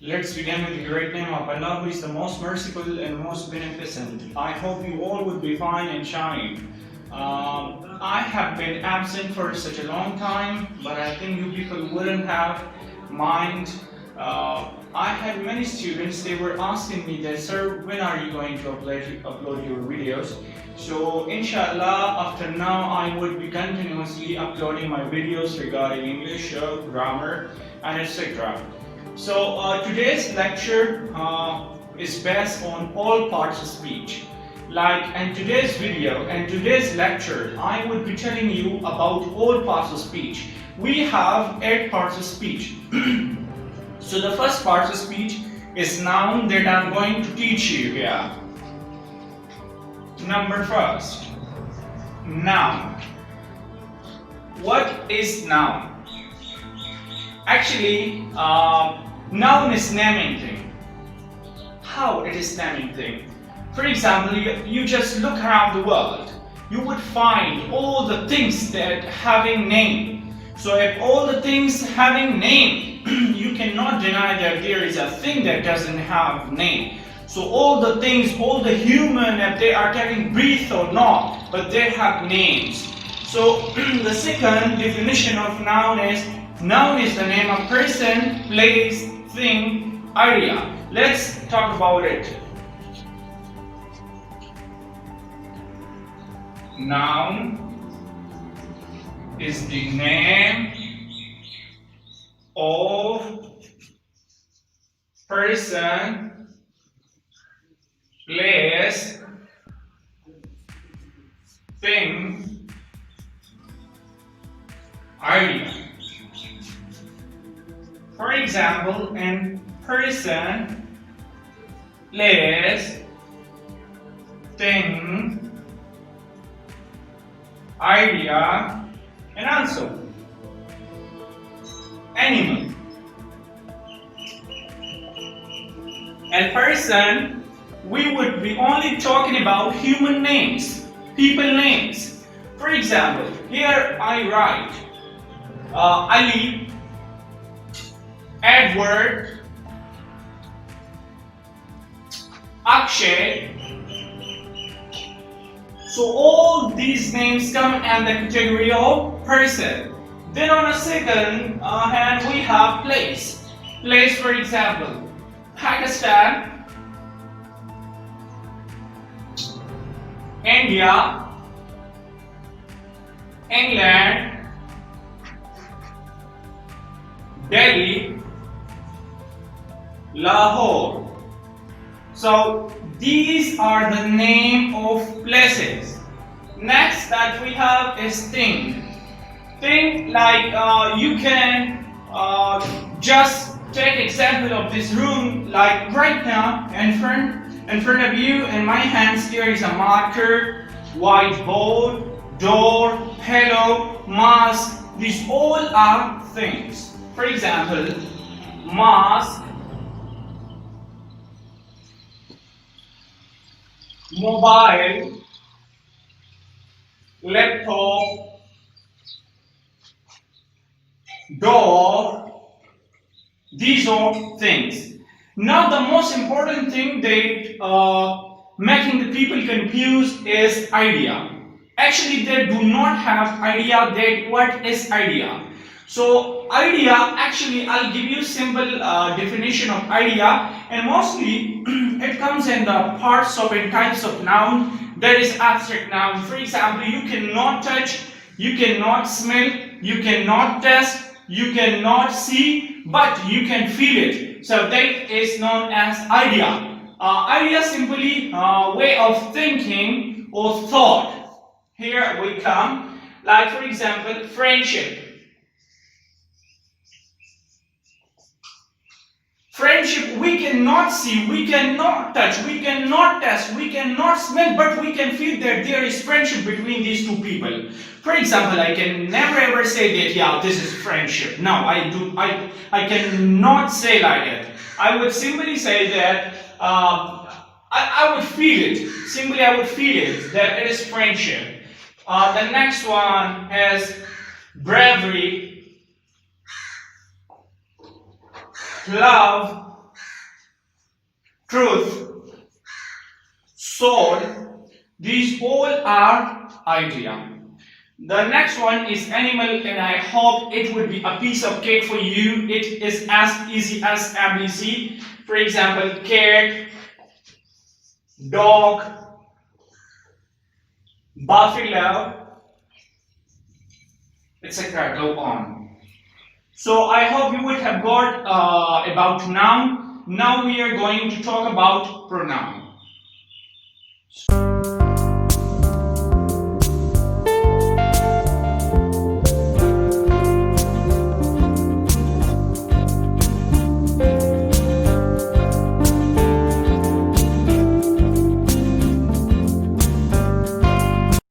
Let's begin with the great name of Allah, who is the most merciful and most beneficent. I hope you all would be fine and shining. I have been absent for such a long time, but I think you people wouldn't have mind. I had many students, they were asking me that, sir, when are you going to upload your videos? So inshallah, after now I would be continuously uploading my videos regarding English, grammar and etc. So today's lecture is based on all parts of speech. Like in today's video and today's lecture, I would be telling you about all parts of speech. We have 8 parts of speech. So the first part of speech is noun that I'm going to teach you here. Number first, noun. What is noun? Actually, noun is naming thing. How it is naming thing? For example, you just look around the world, you would find all the things that having name. So if all the things having name, you cannot deny that there is a thing that doesn't have name. So all the things, all the human, if they are taking breath or not, but they have names. So the second definition of noun is the name of person, place, thing, idea. Let's talk about it. Noun is the name of person, place, thing, idea. For example, in person, place, thing, idea, and also animal. And person, we would be only talking about human names, people names. For example, here I write Ali, Edward, Akshay. So all these names come in the category of person. Then on a second hand we have place. Place, for example, Pakistan, India, England, Delhi, Lahore. So these are the name of places. Next that we have is thing. Thing, like you can just take example of this room, like right now in front of you in my hands there is a marker, whiteboard, door, pillow, mask. These all are things. For example, mask, mobile, laptop, door. These are things. Now the most important thing that making the people confused is idea. Actually they do not have idea that what is idea. So idea, actually I'll give you simple definition of idea, and mostly it comes in the parts of and types of noun. There is abstract noun. For example, you cannot touch, you cannot smell, you cannot taste, you cannot see, but you can feel it. So that is known as idea. Idea simply way of thinking or thought. Here we come, like for example, friendship. Friendship, we cannot see, we cannot touch, we cannot taste, we cannot smell, but we can feel that there is friendship between these two people. For example, I can never ever say that, yeah, this is friendship. No, I cannot say like that. I would simply say that I would feel it. Simply, I would feel it that it is friendship. The next one is bravery, love, truth, sword. These all are idea. The next one is animal, and I hope it would be a piece of cake for you. It is as easy as ABC. For example, cat, dog, buffalo, etc. Go on. So I hope you would have got about noun. Now we are going to talk about pronoun.